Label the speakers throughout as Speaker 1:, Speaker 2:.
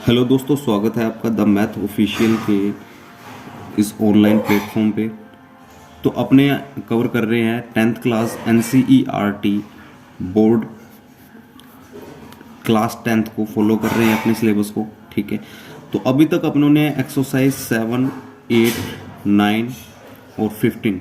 Speaker 1: Hello दोस्तों, स्वागत है आपका द मैथ ऑफिशियल के इस ऑनलाइन प्लेटफॉर्म पे। तो अपने कवर कर रहे हैं 10th class NCERT board class 10th को फॉलो कर रहे हैं अपने सिलेबस को। ठीक है, तो अभी तक अपनों ने एक्सरसाइज 7, 8, 9 और 15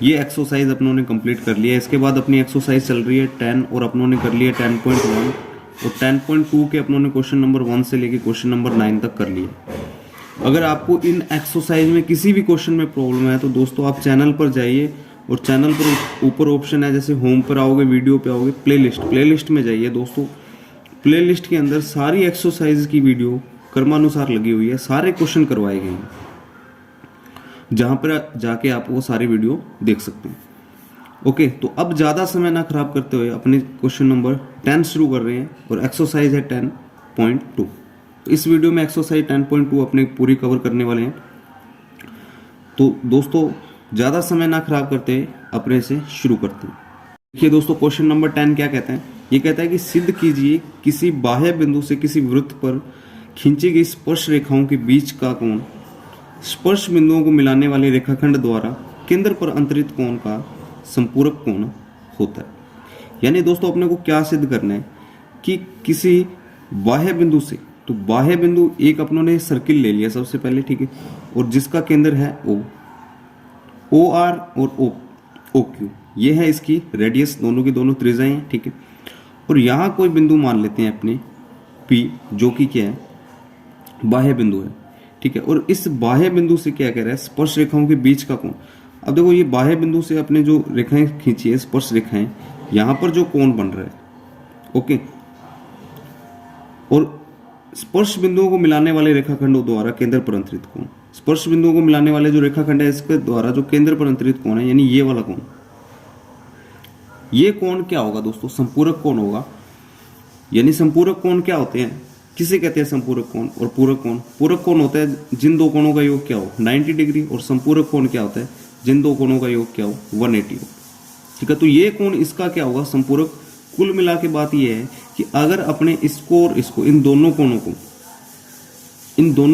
Speaker 1: ये एक्सरसाइज अपनों ने कंप्लीट कर लिया है। इसके बाद अपनी एक्सरसाइज चल रही है 10 और अपनों ने कर लिया 10.1 और 10.2 के अपनों ने क्वेश्चन नंबर 1 से लेके क्वेश्चन नंबर 9 तक कर लिया। अगर आपको इन एक्सरसाइज में किसी भी क्वेश्चन में प्रॉब्लम है तो दोस्तों आप चैनल पर जाइए और चैनल पर ऊपर ऑप्शन है, जैसे होम पर आओगे, वीडियो पे आओगे, प्लेलिस्ट में जाइए दोस्तों। प्लेलिस्ट के अंदर सारी एक्सरसाइज की वीडियो क्रमानुसार लगी हुई है, सारे क्वेश्चन करवाए गए हैं, जहां पर जाके आप वो सारी वीडियो देख सकते हैं। ओके, तो अब ज़्यादा समय ना खराब करते हुए अपने क्वेश्चन नंबर 10 शुरू कर रहे हैं और एक्सरसाइज है 10.2। तो इस वीडियो में एक्सरसाइज 10.2 अपने पूरी कवर करने वाले हैं। तो दोस्तों ज़्यादा समय ना खराब करते हुए अपने से शुरू करते हैं। देखिए दोस्तों, क्वेश्चन नंबर 10 क्या कहते हैं? ये कहता है कि सिद्ध कीजिए किसी बाह्य बिंदु से किसी वृत्त पर खींची गई स्पर्श रेखाओं के बीच का कोण स्पर्श बिंदुओं को मिलाने वाले रेखाखंड द्वारा केंद्र पर अंतरित कोण का संपूरक कोण होता है। यानी दोस्तों अपने को क्या सिद्ध करना है कि किसी बाह्य बिंदु से, तो बाह्य बिंदु एक अपनों ने सर्किल ले लिया सबसे पहले, ठीक है, और जिसका केंद्र है ओ आर और ओ क्यू, ये है इसकी रेडियस, दोनों की दोनों त्रिज्याएं हैं, ठीक है। और यहाँ कोई बिंदु मान लेते हैं अपने पी, जो कि क्या है, बाह्य बिंदु है, ठीक है। और इस बाह्य बिंदु से क्या कह रहा है, स्पर्श रेखाओं के बीच का कोण। अब देखो ये बाह्य बिंदु से अपने जो रेखाएं खींची है, स्पर्श रेखाएं, यहां पर जो कोण बन रहा है, ओके, और स्पर्श बिंदुओं को मिलाने वाले रेखाखंडों द्वारा केंद्र पर अंतरित कोण, स्पर्श बिंदुओं को मिलाने वाले जो रेखाखंड है इसके द्वारा जो केंद्र पर अंतरित कोण है, यानी ये वाला कोण, ये कोण क्या होगा दोस्तों? संपूरक कोण होगा। यानी संपूरक कोण क्या होते हैं, किसे कहते हैं संपूरक कोण और पूरक कोण? पूरक कोण होता है जिन दो कोणों का योग क्या हो 90 डिग्री, और संपूरक कोण क्या होता है जिन दो कोणों का योग क्या हो 180 हो, ठीक है। तो ये कोण इसका क्या होगा, संपूरक। कुल मिला के बात ये है कि अगर अपने इसको और इसको, इन दोनों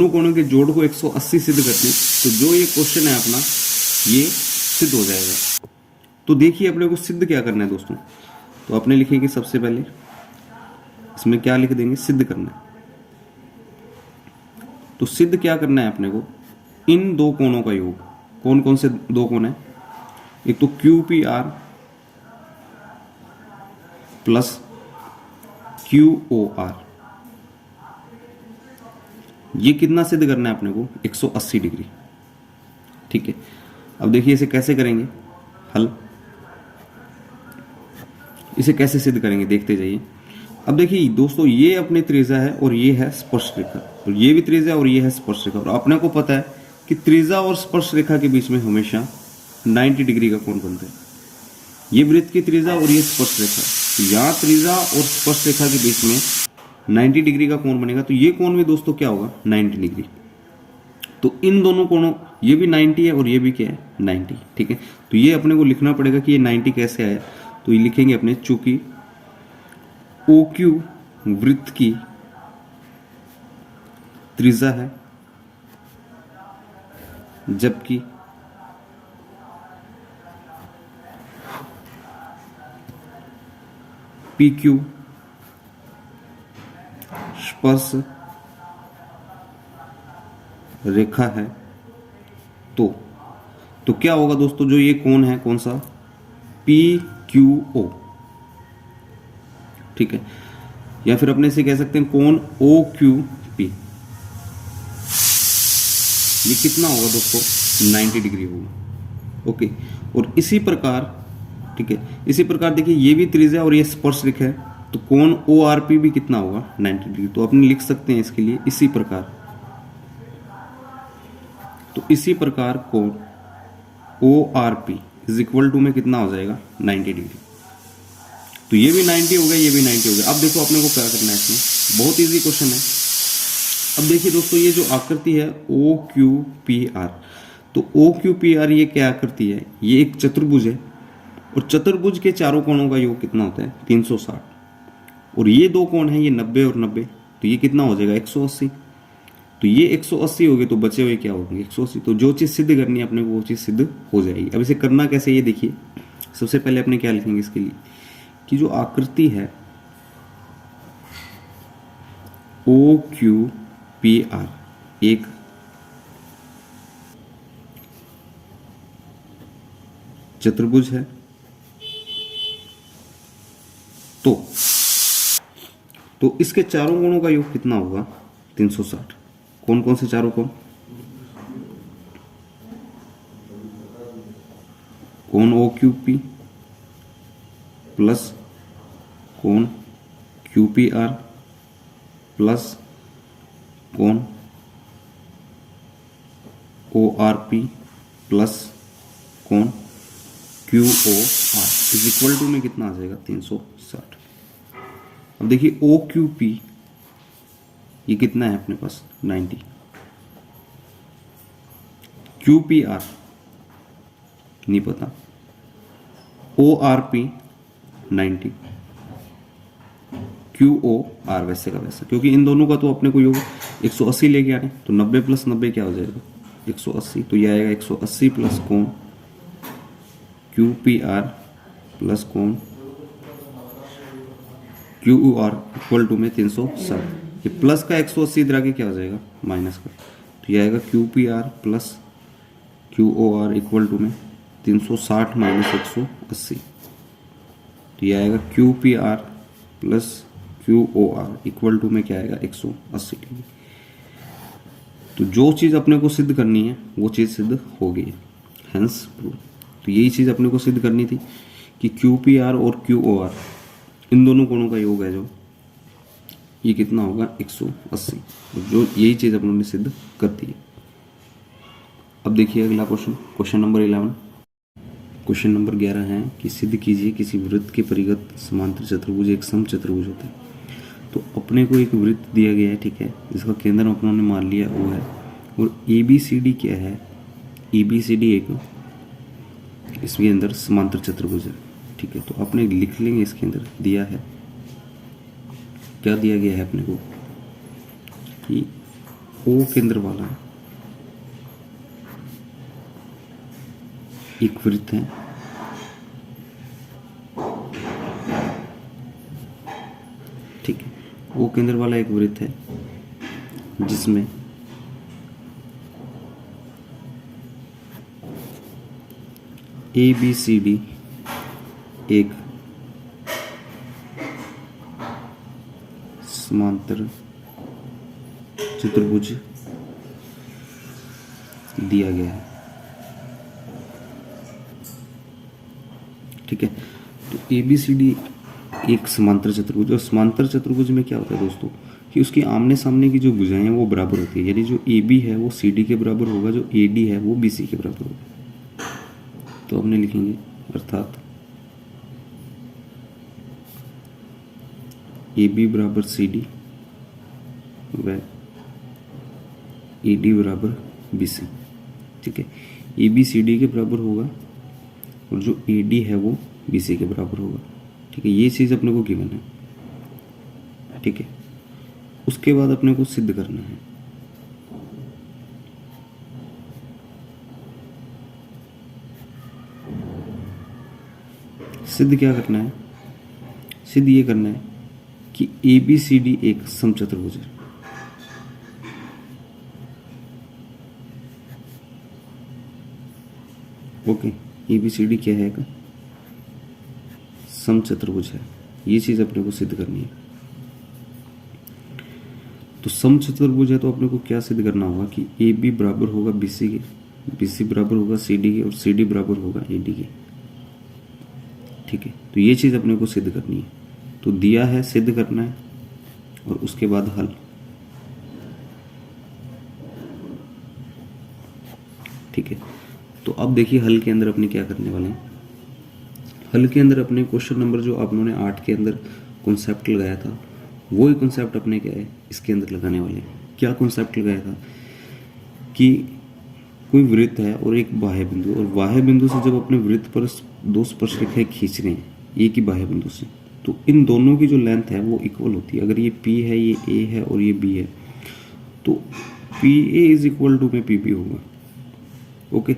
Speaker 1: कोणों के जोड़ को 180 सिद्ध करते हैं तो जो ये क्वेश्चन है अपना, ये सिद्ध हो जाएगा। तो देखिए अपने को सिद्ध क्या करना है दोस्तों। तो अपने लिखेंगे सबसे पहले, इसमें क्या लिख देंगे, सिद्ध करना है। तो सिद्ध क्या करना है अपने को, इन दो कोणों का योग। कौन कौन से दो कोण है? एक तो QPR प्लस QOR, ये कितना सिद्ध करना है अपने को, 180 डिग्री, ठीक है। अब देखिए इसे कैसे करेंगे हल, इसे कैसे सिद्ध करेंगे देखते जाइए। अब देखिए दोस्तों, ये अपनी त्रिज्या है और ये है स्पर्श रेखा, तो ये भी त्रिज्या और ये है स्पर्श रेखा। और अपने को पता है कि त्रिज्या और स्पर्श रेखा के बीच में हमेशा 90 डिग्री का कोण बनता है। ये वृत्त की त्रिज्या और ये स्पर्श रेखा, तो यहाँ त्रिज्या और स्पर्श रेखा के बीच में 90 डिग्री का कोण बनेगा। तो ये कोण भी दोस्तों क्या होगा, 90 डिग्री। तो इन दोनों कोणों, ये भी 90 है और ये भी क्या है, 90, ठीक है। तो ये अपने को लिखना पड़ेगा कि ये 90 कैसे आया। तो ये लिखेंगे अपने, चूंकि OQ वृत्त की त्रिज्या है, जबकि PQ स्पर्श रेखा है, तो क्या होगा दोस्तों, जो ये कोण है कौन सा, PQO, ठीक है। या फिर अपने से कह सकते हैं कोण OQP, ये कितना होगा दोस्तों, 90 डिग्री होगा, ओके। और इसी प्रकार, ठीक है, इसी प्रकार देखिए ये भी त्रिज्या और ये स्पर्श रेखा है, तो कोण ORP भी कितना होगा, 90 डिग्री। तो अपने लिख सकते हैं इसके लिए इसी प्रकार, तो इसी प्रकार कोण ORP इज इक्वल टू में कितना हो जाएगा, 90 डिग्री। तो ये भी 90 हो गया, ये भी 90 हो गया। अब देखो अपने को क्या करना है इसमें, बहुत इजी क्वेश्चन है। अब देखिए दोस्तों, ये जो आकृति है OQPR, तो OQPR ये क्या आकृति है, ये एक चतुर्भुज है और चतुर्भुज के चारों कोणों का योग कितना होता है, 360। और ये दो कोण हैं, ये 90 और 90, तो ये कितना हो जाएगा 180। तो ये 180 हो गए तो बचे हुए क्या होंगे 180। तो जो चीज़ सिद्ध करनी है अपने को वो चीज़ सिद्ध हो जाएगी। अब इसे करना कैसे ये देखिए। सबसे पहले अपने क्या लिखेंगे इसके लिए कि जो आकृति है ओ क्यू पी आर एक चतुर्भुज है, तो इसके चारों कोणों का योग कितना होगा 360। कौन कौन से चारों कोण, कोण ओ क्यू पी प्लस कोण क्यू पी आर प्लस कोण ओ आर पी प्लस कोण Q O R is equal to में कितना आ जाएगा 360। अब देखिए ओ क्यू पी ये कितना है अपने पास 90, क्यू पी आर नहीं पता, O R P 90, Q O R वैसे का वैसा, क्योंकि इन दोनों का तो अपने को योग 180 लेके आने, तो 90 प्लस 90 क्या हो जाएगा 180। तो ये आएगा 180 प्लस कोण क्यू पी आर प्लस कोण क्यू आर इक्वल टू में 360। ये प्लस का 180 इधर आके क्या हो जाएगा माइनस का, तो ये आएगा Q P R plus Q O R equal to में 360 माइनस 180। तो ये आएगा Q P R plus Q O R equal to में क्या आएगा 180। तो जो चीज़ अपने को सिद्ध करनी है वो चीज़ सिद्ध हो गई है, हेंस प्रूव। तो यही चीज़ अपने को सिद्ध करनी थी कि क्यू पी आर और क्यू ओ आर इन दोनों कोणों का योग है जो ये कितना होगा 180। जो यही चीज़ अपनों ने सिद्ध कर दी है। अब देखिए अगला question, question number 11। Question number 11 है कि सिद्ध कीजिए किसी वृत्त के परिगत समांतर चतुर्भुज एक सम चतुर्भुज होता है। तो अपने को एक वृत्त दिया गया है, ठीक है, जिसका केंद्र अपनों ने मान लिया वो है, और ए बी सी डी क्या है, ए बी सी डी एक इसके अंदर समांतर चतुर्भुज है, ठीक है। तो अपने लिख लेंगे इसके अंदर दिया है, क्या दिया गया है अपने को कि ओ केंद्र वाला एक वृत्त है, ठीक है, ओ केंद्र वाला एक वृत्त है जिसमें ए बी सी डी एक समांतर चतुर्भुज दिया गया है, ठीक है। तो ए बी सी डी एक समांतर चतुर्भुज, और समांतर चतुर्भुज में क्या होता है दोस्तों कि उसकी आमने सामने की जो भुजाएं हैं वो बराबर होती है, यानी जो ए बी है वो सी डी के बराबर होगा, जो ए डी है वो बी सी के बराबर होगा। तो हमने लिखेंगे अर्थात ए बी बराबर सी डी व ए डी बराबर बी सी, ठीक है। ए बी सी डी के बराबर होगा और जो ए डी है वो बी सी के बराबर होगा, ठीक है। ये चीज़ अपने को गिवन है, ठीक है। उसके बाद अपने को सिद्ध करना है, सिद्ध क्या करना है, सिद्ध ये करना है कि ए बी सी डी एक समचतुर्भुज है, okay. A B C D क्या है, का समचतुर्भुज है, ये चीज अपने को सिद्ध करनी है। तो समचतुर्भुज है तो अपने को क्या सिद्ध करना होगा कि ए बी बराबर होगा बी सी के, बी सी बराबर होगा सी डी के, और सी डी बराबर होगा ए डी के, ठीक है। तो ये चीज अपने को सिद्ध करनी है। तो दिया है, सिद्ध करना है, और उसके बाद हल, ठीक है। तो अब देखिए हल के अंदर अपने क्या करने वाले हैं। हल के अंदर अपने क्वेश्चन नंबर जो आपने 8 के अंदर कॉन्सेप्ट लगाया था वही कॉन्सेप्ट अपने क्या है इसके अंदर लगाने वाले हैं। क्या कॉन्सेप्ट लगाया था कि कोई वृत्त है और एक बाह्य बिंदु, और बाह्य बिंदु से जब अपने वृत्त पर दो स्पर्शरेखाएं खींच रहे हैं एक ही बाह्य बिंदु से, तो इन दोनों की जो लेंथ है वो इक्वल होती है। अगर ये P है, ये A है और ये B है, तो PA इज इक्वल टू में PB होगा। ओके,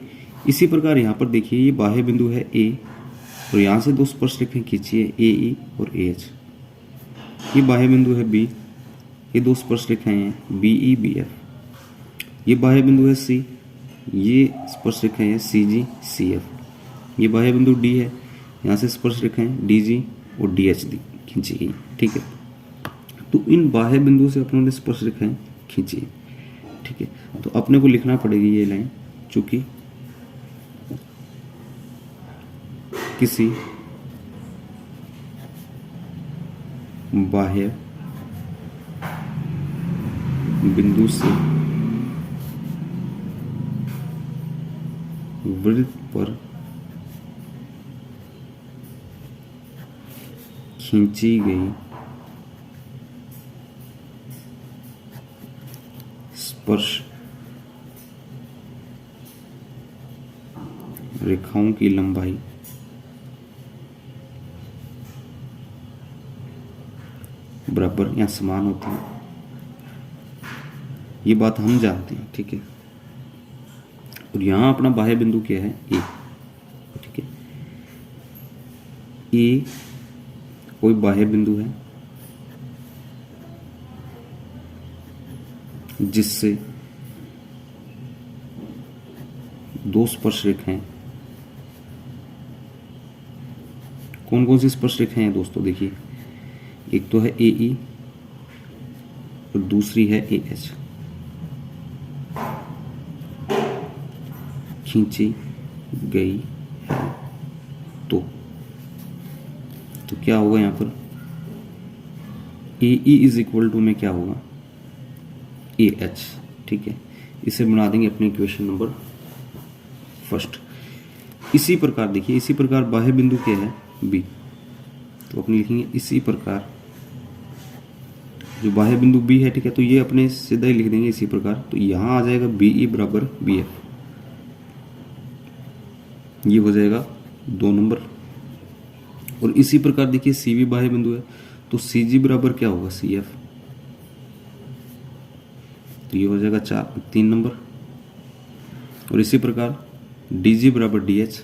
Speaker 1: इसी प्रकार यहाँ पर देखिए ये बाह्य बिंदु है A और यहाँ से दो स्पर्शरेखाएं खींचिए AE और AH। ये बाह्य बिंदु है B, ये दो स्पर्शरेखाएं हैं BE BF। ये बाह्य बिंदु है C, ये स्पर्शरेखाएं हैं CG CF। ये बाह्य बिंदु D है, यहाँ से स्पर्शरेखाएं DG और DH खींची गई। ठीक है, तो इन बाह्य बिंदु से अपनों ने स्पर्शरेखाएं खींची। ठीक है, तो अपने को लिखना पड़ेगी ये लाइन, चूंकि किसी बाह्य बिंदु से वृत्त पर खींची गई स्पर्श रेखाओं की लंबाई बराबर या समान होती है। ये बात हम जानते हैं। ठीक है, और यहां अपना बाह्य बिंदु क्या है? ए। ठीक है, ए कोई बाह्य बिंदु है जिससे दो स्पर्शरेखाएं, कौन कौन सी स्पर्शरेखाएं हैं दोस्तों? देखिए, एक तो है AE और दूसरी है AH, खींची गई है। तो क्या होगा यहाँ पर? AE इज इक्वल टू में क्या होगा? AH। ठीक है, इसे बना देंगे अपनी इक्वेशन नंबर फर्स्ट। इसी प्रकार देखिए, इसी प्रकार बाह्य बिंदु क्या है? B। तो अपने लिखेंगे इसी प्रकार जो बाह्य बिंदु B है। ठीक है, तो ये अपने सीधा ही लिख देंगे इसी प्रकार। तो यहां आ जाएगा BE बराबर BF, ये हो जाएगा 2 नंबर। और इसी प्रकार देखिए CV बाह्य बिंदु है, तो CG बराबर क्या होगा? CF, तो ये हो जाएगा 3 नंबर। और इसी प्रकार DG बराबर DH।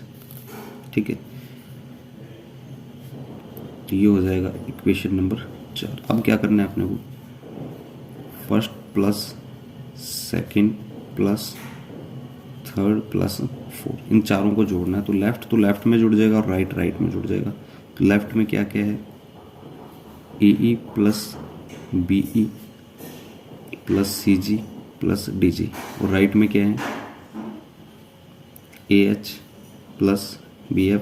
Speaker 1: ठीक है, तो ये हो जाएगा इक्वेशन नंबर 4। अब क्या करना है अपने को? First plus second plus third plus fourth, इन चारों को जोड़ना है। तो लेफ्ट में जुड़ जाएगा और राइट में जुड़ जाएगा। तो लेफ्ट में क्या क्या है? AE plus BE plus CG plus DG। और राइट में क्या है? AH plus BF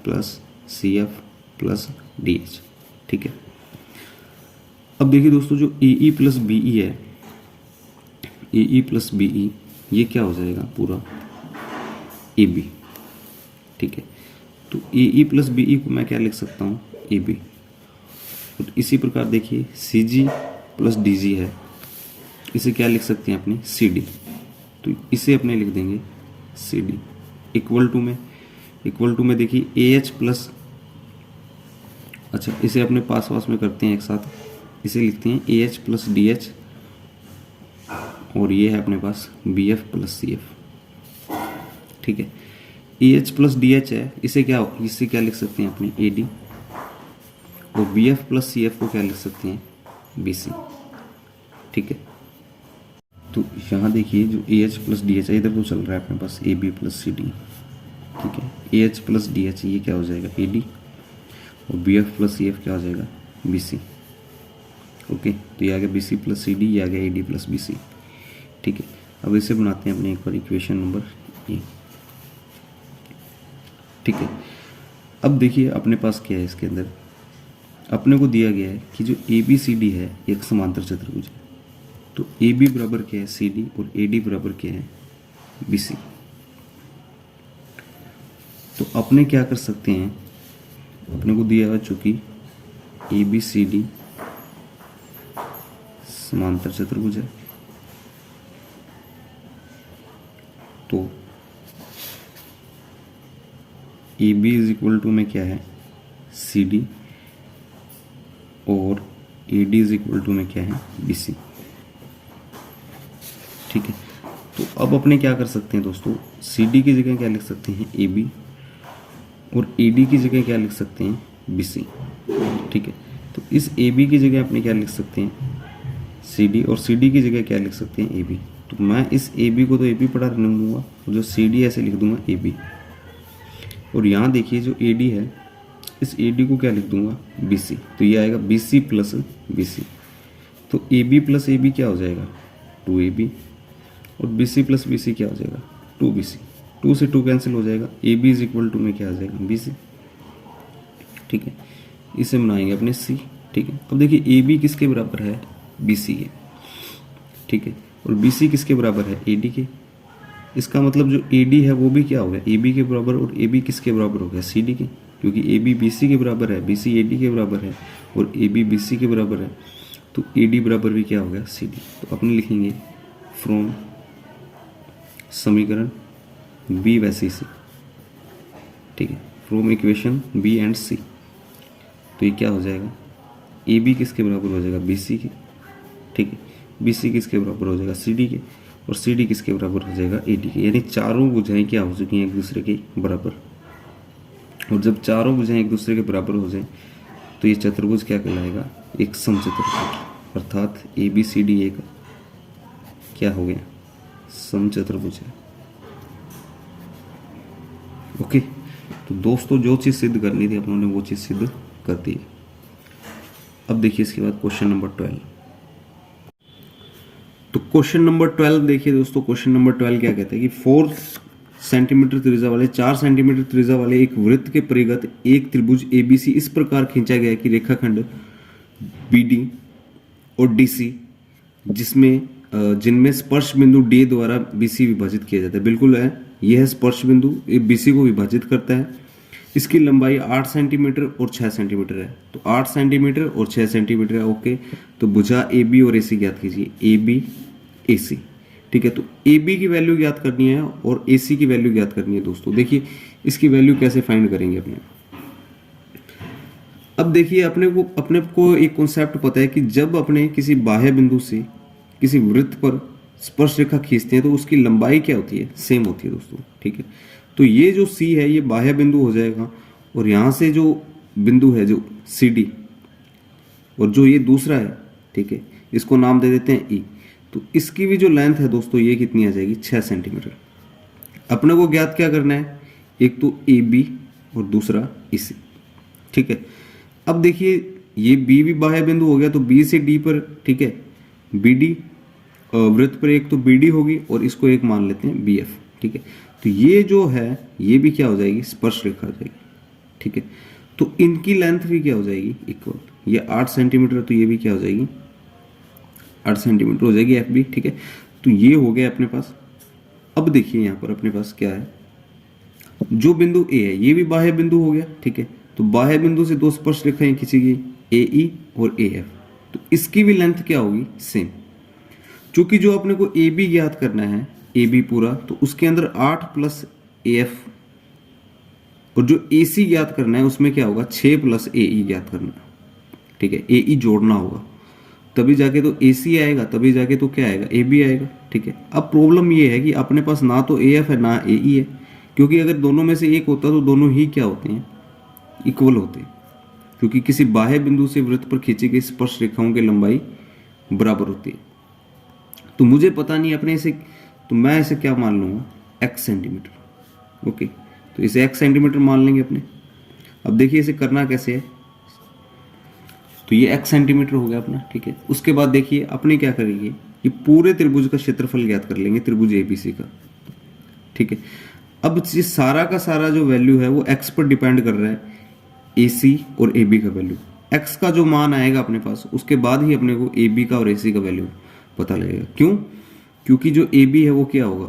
Speaker 1: plus CF plus DH। ठीक है, अब देखिए दोस्तों, जो AE प्लस BE है, AE प्लस BE ये क्या हो जाएगा? पूरा AB। ठीक है, तो AE प्लस BE को मैं क्या लिख सकता हूँ? AB। और इसी प्रकार देखिए CG प्लस DG है, इसे क्या लिख सकते हैं अपने? CD। तो इसे अपने लिख देंगे CD। इक्वल टू में देखिए AH प्लस, अच्छा इसे अपने पास में करते हैं एक साथ, इसे लिखते हैं AH प्लस DH, और ये है अपने पास BF प्लस CF। ठीक है, AH प्लस DH है, इसे क्या लिख सकते हैं अपने? AD। और BF प्लस CF को क्या लिख सकते हैं? BC। ठीक है, तो यहाँ देखिए जो AH प्लस DH है, इधर तो चल रहा है अपने पास AB प्लस CD। ठीक है, AH प्लस DH ये क्या हो जाएगा? AD। और BF प्लस CF क्या हो जाएगा? BC। ओके, तो ये आ गया BC प्लस CD, ये आ गया AD प्लस BC। ठीक है, अब इसे बनाते हैं अपने एक बार इक्वेशन नंबर ए। ठीक है, अब देखिए अपने पास क्या है? इसके अंदर अपने को दिया गया है कि जो ABCD है एक समांतर चतुर्भुज है। तो AB बराबर क्या है? CD, और AD बराबर क्या है? BC। तो अपने क्या कर सकते हैं? अपने को दिया हुआ चूंकि ABCD समांतर चतुर्भुज है, तो AB इज इक्वल टू में क्या है? CD A D is equal to में क्या है, बी सी। ठीक है, तो अब अपने क्या कर सकते हैं दोस्तों, सी डी की जगह क्या लिख सकते हैं, ए बी, और ए डी की जगह क्या लिख सकते हैं, बी सी। ठीक है, तो इस ए बी की जगह अपने क्या लिख सकते हैं, सी डी, और सी डी की जगह क्या लिख सकते हैं, ए बी। तो मैं इस ए बी को तो ए बी पढ़ा रहने दूंगा, और जो सी डी ऐसे लिख दूंगा ए बी। और यहाँ देखिए जो ए डी है, इस ए डी को क्या लिख दूंगा, बी सी। तो ये आएगा B C plus B C. तो A B plus A B क्या हो जाएगा, टू ए बी, और B C plus B C क्या हो जाएगा, टू बी सी। टू से टू कैंसिल हो जाएगा, A B is equal to में क्या आ जाएगा, बी सी। ठीक है, इसे बनाएंगे अपने सी। ठीक है, अब देखिए ए बी किसके बराबर है, बी सी के। ठीक है, और बी सी किसके बराबर है, ए डी के। इसका मतलब जो ए डी है वो भी क्या हो गया, ए बी के बराबर, और ए बी किसके बराबर हो गया, सी डी के, क्योंकि ए बी बी सी के बराबर है, बी सी ए डी के बराबर है, और ए बी बी सी के बराबर है। तो ए डी बराबर भी क्या हो गया, सी डी। तो अपने लिखेंगे फ्रॉम समीकरण बी वैसे सी। ठीक है, फ्रॉम इक्वेशन बी एंड सी। तो ये क्या हो जाएगा, ए बी किसके बराबर हो जाएगा, बी सी के। ठीक है, बी सी किसके बराबर हो जाएगा, सी डी के, और सी डी किसके बराबर हो जाएगा, ए डी के। यानी चारों भुजाएं क्या हो चुकी हैं, एक दूसरे के बराबर। और जब चारों भुजाएं एक दूसरे के बराबर हो जाए तो ये चतुर्भुज क्या कहलाएगा, एक समचतुर्भुज। अर्थात ए बी सी डी एक क्या हो गया, समचतुर्भुज है। ओके, तो दोस्तों जो चीज़ सिद्ध करनी थी अपनों ने वो चीज़ सिद्ध कर दी। अब देखिए इसके बाद क्वेश्चन नंबर 12। तो क्वेश्चन नंबर 12 देखिए दोस्तों, क्वेश्चन नंबर 12 क्या कहते हैं कि 4 सेंटीमीटर त्रिज्या वाले, 4 सेंटीमीटर त्रिज्या वाले एक वृत्त के परिगत एक त्रिभुज एबीसी इस प्रकार खींचा गया कि रेखाखंड बीडी और डीसी जिनमें स्पर्श बिंदु डी द्वारा बीसी विभाजित किया जाता है। बिल्कुल है, यह है स्पर्श बिंदु, बीसी को विभाजित करता है। इसकी लंबाई 8 सेंटीमीटर और 6 सेंटीमीटर है। तो 8 सेंटीमीटर और 6 सेंटीमीटर है। ओके, तो भुजा ए बी और ए सी ज्ञात कीजिए, ए बी ए सी। ठीक है, तो ए बी की वैल्यू ज्ञात करनी है और ए सी की वैल्यू ज्ञात करनी है। दोस्तों देखिए इसकी वैल्यू कैसे फाइंड करेंगे अपने। अब देखिए अपने को एक कॉन्सेप्ट पता है कि जब अपने किसी बाह्य बिंदु से किसी वृत्त पर स्पर्श रेखा खींचते हैं तो उसकी लंबाई क्या होती है, सेम होती है दोस्तों। ठीक है, तो ये जो सी है ये बाह्य बिंदु हो जाएगा, और यहाँ से जो बिंदु है जो सी डी, और जो ये दूसरा है, ठीक है, इसको नाम दे देते हैं ई। तो इसकी भी जो लेंथ है दोस्तों ये कितनी आ जाएगी, 6 सेंटीमीटर। अपने को ज्ञात क्या करना है, एक तो ए बी और दूसरा ई सी। ठीक है, अब देखिए ये बी भी बाह्य बिंदु हो गया, तो बी से डी पर, ठीक है, बी डी वृत्त पर एक तो बी डी होगी और इसको एक मान लेते हैं बी एफ। ठीक है, तो ये जो है ये भी क्या हो जाएगी, स्पर्श रेखा हो जाएगी। ठीक है, तो इनकी लेंथ भी क्या हो जाएगी, इक्वल। ये 8 सेंटीमीटर, तो ये भी क्या हो जाएगी, 8 सेंटीमीटर हो जाएगी एफ बी। ठीक है, तो ये हो गया अपने पास। अब देखिए यहाँ पर अपने पास क्या है, जो बिंदु ए है ये भी बाह्य बिंदु हो गया। ठीक है, तो बाह्य बिंदु से दो स्पर्श रेखाएं खींची गई, ए ई और ए एफ। तो इसकी भी लेंथ क्या होगी, सेम। चूंकि जो अपने को ए बी ज्ञात करना है, ए बी पूरा, तो उसके अंदर 8 प्लस ए एफ, और जो ए सी ज्ञात करना है उसमें क्या होगा, 6 प्लस ए ई ज्ञात करना है। ठीक है, ए ई जोड़ना होगा, तभी जाके तो ए सी आएगा, तभी जाके तो क्या आएगा, ए बी आएगा। ठीक है, अब प्रॉब्लम ये है कि अपने पास ना तो ए एफ है ना ए ई है, क्योंकि अगर दोनों में से एक होता तो दोनों ही क्या होते हैं, इक्वल होते हैं, क्योंकि किसी बाह्य बिंदु से वृत्त पर खींची गई स्पर्श रेखाओं की लंबाई बराबर होती है। तो मुझे पता नहीं अपने इसे, तो मैं इसे क्या मान लूँगा, x सेंटीमीटर। ओके, तो इसे x सेंटीमीटर मान लेंगे अपने। अब देखिए इसे करना कैसे है, तो ये x सेंटीमीटर हो गया अपना। ठीक है, उसके बाद देखिए अपने क्या करेंगे, ये पूरे त्रिभुज का क्षेत्रफल ज्ञात कर लेंगे, त्रिभुज एबीसी का। ठीक है, अब ये सारा का सारा जो वैल्यू है वो x पर डिपेंड कर रहा है, ए सी और ए बी का वैल्यू। x का जो मान आएगा अपने पास, उसके बाद ही अपने को ए बी का और ए सी का वैल्यू पता लगेगा। क्यों, क्योंकि जो ए बी है वो क्या होगा,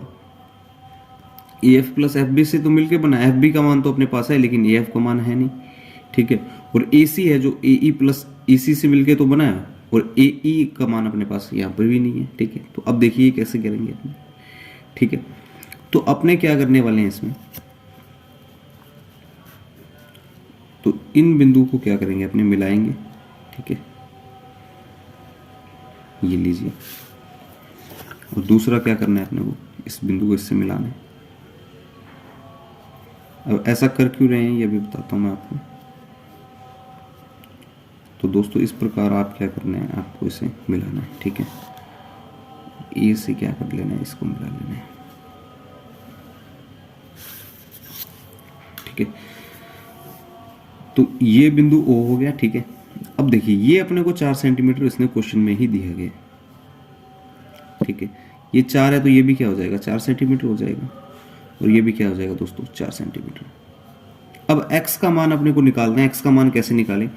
Speaker 1: A F plus F B से तो मिलकर बना, एफ बी का मान तो अपने पास है लेकिन ए एफ का मान है नहीं। ठीक है, और ए सी है जो ए ई प्लस ए सी से मिलकर तो बना है, और ए ई का मान अपने पास यहाँ पर भी नहीं है। ठीक है, तो अब देखिए कैसे करेंगे अपने। ठीक है, तो अपने क्या करने वाले हैं इसमें, तो इन बिंदु को क्या करेंगे अपने, मिलाएंगे। ठीक है, ये लीजिए। और दूसरा क्या करना है अपने को, इस बिंदु को इससे मिलाना है। अब ऐसा कर क्यों रहे हैं ये भी बताता हूँ मैं आपको। तो दोस्तों इस प्रकार आप क्या करना है, आपको इसे मिलाना है, ठीक है। ए से क्या कर लेना है, इसको मिला लेना है, ठीक है। तो ये बिंदु ओ हो गया, ठीक है। अब देखिए ये अपने को 4 सेंटीमीटर इसने क्वेश्चन में ही दिया गया, ठीक है। ये 4 है तो ये भी क्या हो जाएगा, 4 सेंटीमीटर हो जाएगा। और ये भी क्या हो जाएगा दोस्तों, 4 सेंटीमीटर। अब x का मान अपने को निकालना है। x का मान कैसे निकालें,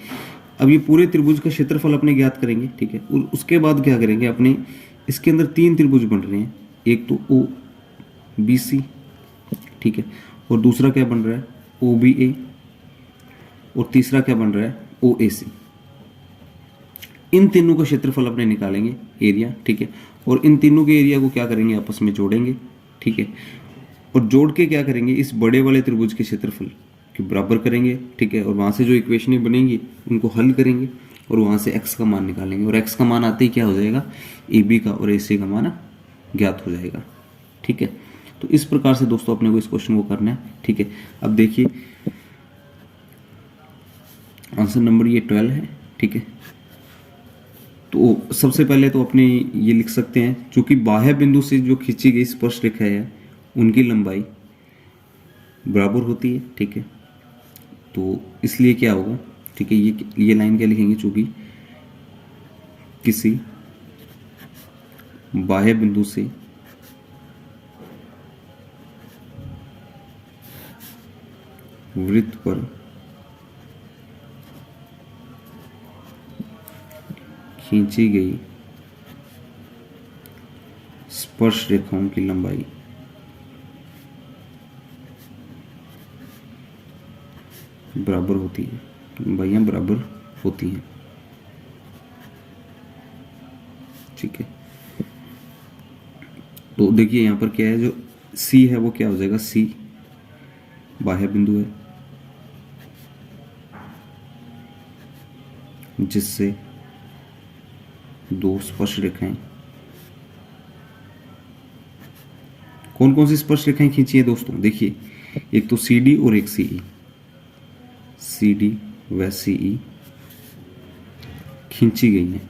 Speaker 1: अब ये पूरे त्रिभुज का क्षेत्रफल अपने ज्ञात करेंगे, ठीक है। और उसके बाद क्या करेंगे, अपने इसके अंदर 3 त्रिभुज बन रहे हैं, एक तो ओ बी सी, ठीक है। और दूसरा क्या बन रहा है, ओ बी ए। और तीसरा क्या बन रहा है, ओ ए सी। इन तीनों का क्षेत्रफल अपने निकालेंगे, एरिया, ठीक है। और इन तीनों के एरिया को क्या करेंगे, आपस में जोड़ेंगे, ठीक है। और जोड़ के क्या करेंगे, इस बड़े वाले त्रिभुज के क्षेत्रफल के बराबर करेंगे, ठीक है। और वहाँ से जो इक्वेशनें बनेंगी उनको हल करेंगे और वहाँ से x का मान निकालेंगे। और x का मान आते ही क्या हो जाएगा, ए बी का और ए सी का मान ज्ञात हो जाएगा, ठीक है। तो इस प्रकार से दोस्तों अपने को इस क्वेश्चन को करना है, ठीक है। अब देखिए आंसर नंबर ये 12 है, ठीक है। तो सबसे पहले तो अपने ये लिख सकते हैं, चूंकि बाह्य बिंदु से जो खींची गई स्पर्श रेखा है उनकी लंबाई बराबर होती है, ठीक है। तो इसलिए क्या होगा, ठीक है, ये लाइन क्या लिखेंगे, चूंकि किसी बाह्य बिंदु से वृत्त पर खींची गई स्पर्श रेखाओं की लंबाई बराबर होती है, लंबाइयां बराबर होती हैं, ठीक है। तो देखिए यहाँ पर क्या है, जो C है वो क्या हो जाएगा, C बाह्य बिंदु है जिससे दो स्पर्श रेखाएं, कौन कौन सी स्पर्श रेखाएं खींची है दोस्तों, देखिए एक तो CD और एक CE, CD व CE खींची गई हैं।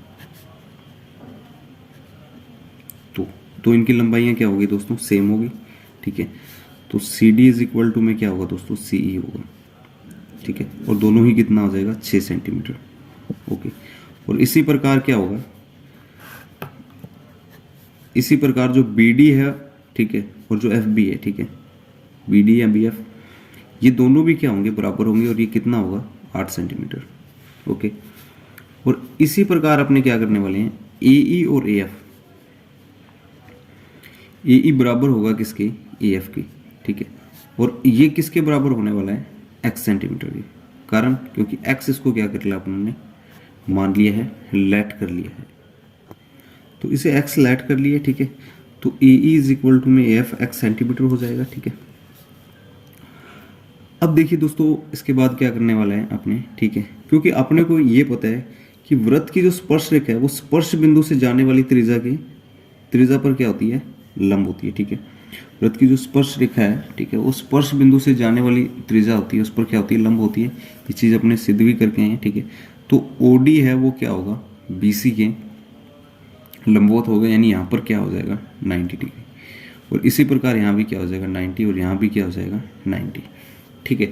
Speaker 1: तो इनकी लंबाइयां क्या होगी दोस्तों, सेम होगी, ठीक है। तो CD इज इक्वल टू में क्या होगा दोस्तों, CE होगा, ठीक है। और दोनों ही कितना हो जाएगा, 6 सेंटीमीटर, ओके। और इसी प्रकार क्या होगा, इसी प्रकार जो BD है, ठीक है, और जो FB है, ठीक है, BD या BF, ये दोनों भी क्या होंगे, बराबर होंगे। और ये कितना होगा, 8 सेंटीमीटर, ओके। और इसी प्रकार अपने क्या करने वाले हैं, AE और AF, AE बराबर होगा किसके, AF के, ठीक है। और ये किसके बराबर होने वाला है, x सेंटीमीटर के, कारण क्योंकि x इसको क्या कर लिया अपने मान लिया है, लेट कर लिया है, तो इसे x लेट कर लिया, ठीक है। तो AE इज इक्वल टू में AF x सेंटीमीटर हो जाएगा, ठीक है। अब देखिए दोस्तों इसके बाद क्या करने वाला है अपने, ठीक है, क्योंकि अपने को ये पता है कि वृत्त की जो स्पर्श रेखा है वो स्पर्श बिंदु से जाने वाली त्रिज्या पर क्या होती है, लंब होती है, ठीक है। वृत्त की जो स्पर्श रेखा है, ठीक है, वो स्पर्श बिंदु से जाने वाली त्रिज्या होती है, उस पर क्या होती है, लंब होती है। ये चीज़ अपने सिद्ध भी करके आए हैं, ठीक है। तो OD है वो क्या होगा, BC के लंबवत होगा, यानी यहाँ पर क्या हो जाएगा, 90 डिग्री। और इसी प्रकार यहाँ भी क्या हो जाएगा, 90, और यहाँ भी क्या हो जाएगा, 90, ठीक है।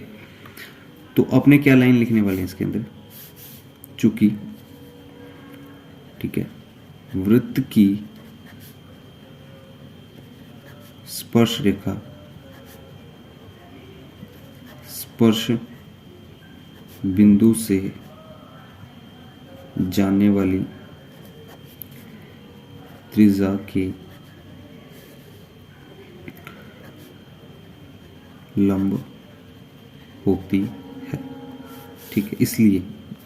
Speaker 1: तो अपने क्या लाइन लिखने वाले हैं इसके अंदर, चूंकि, ठीक है, वृत्त की स्पर्श रेखा स्पर्श बिंदु से जाने वाली त्रिज्या के लंब होती है, ठीक है। इसलिए,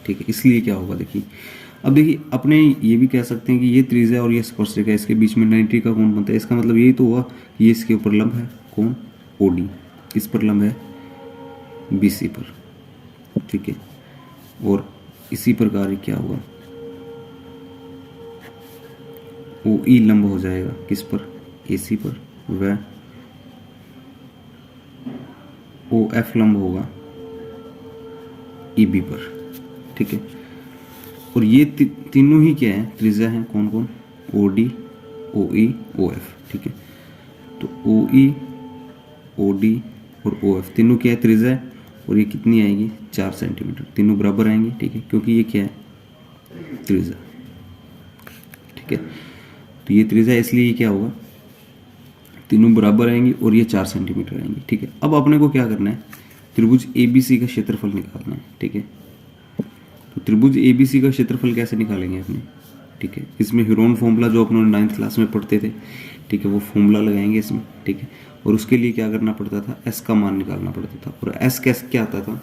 Speaker 1: ठीक है, इसलिए क्या होगा, देखिए अब देखिए अपने ये भी कह सकते हैं कि ये त्रिज्या और ये स्पर्श रेखा, इसके बीच में 90 का कोण बनता है। इसका मतलब यही तो हुआ कि ये इसके ऊपर लंब है, कौन, OD, किस पर लंब है, BC पर, ठीक है। और इसी प्रकार क्या होगा, ओ ई लंब हो जाएगा किस पर, ए सी पर, वह ओ एफ लंब होगा ई बी पर, ठीक है। और ये तीनों ही क्या है, त्रिज्या है, कौन कौन, ओ डी, ओ ई, ओ एफ, ठीक है। तो ओ ई, ओ डी और ओ एफ तीनों क्या है, त्रिज्या है। और ये कितनी आएगी, 4 सेंटीमीटर, तीनों बराबर आएंगे, ठीक है, क्योंकि ये क्या है, त्रिज्या, ठीक है। तो ये त्रिज्या इसलिए ये क्या होगा, तीनों बराबर आएंगी और ये 4 सेंटीमीटर आएंगी, ठीक है। अब अपने को क्या करना है, त्रिभुज एबीसी का क्षेत्रफल निकालना है, ठीक है। तो त्रिभुज एबीसी का क्षेत्रफल कैसे निकालेंगे अपने, ठीक है। इसमें हीरोन फॉर्मूला जो अपने 9th क्लास में पढ़ते थे, ठीक है, वो फॉर्मूला लगाएंगे इसमें, ठीक है। और उसके लिए क्या करना पड़ता था, एस का मान निकालना पड़ता था। और एस कैसे क्या आता था,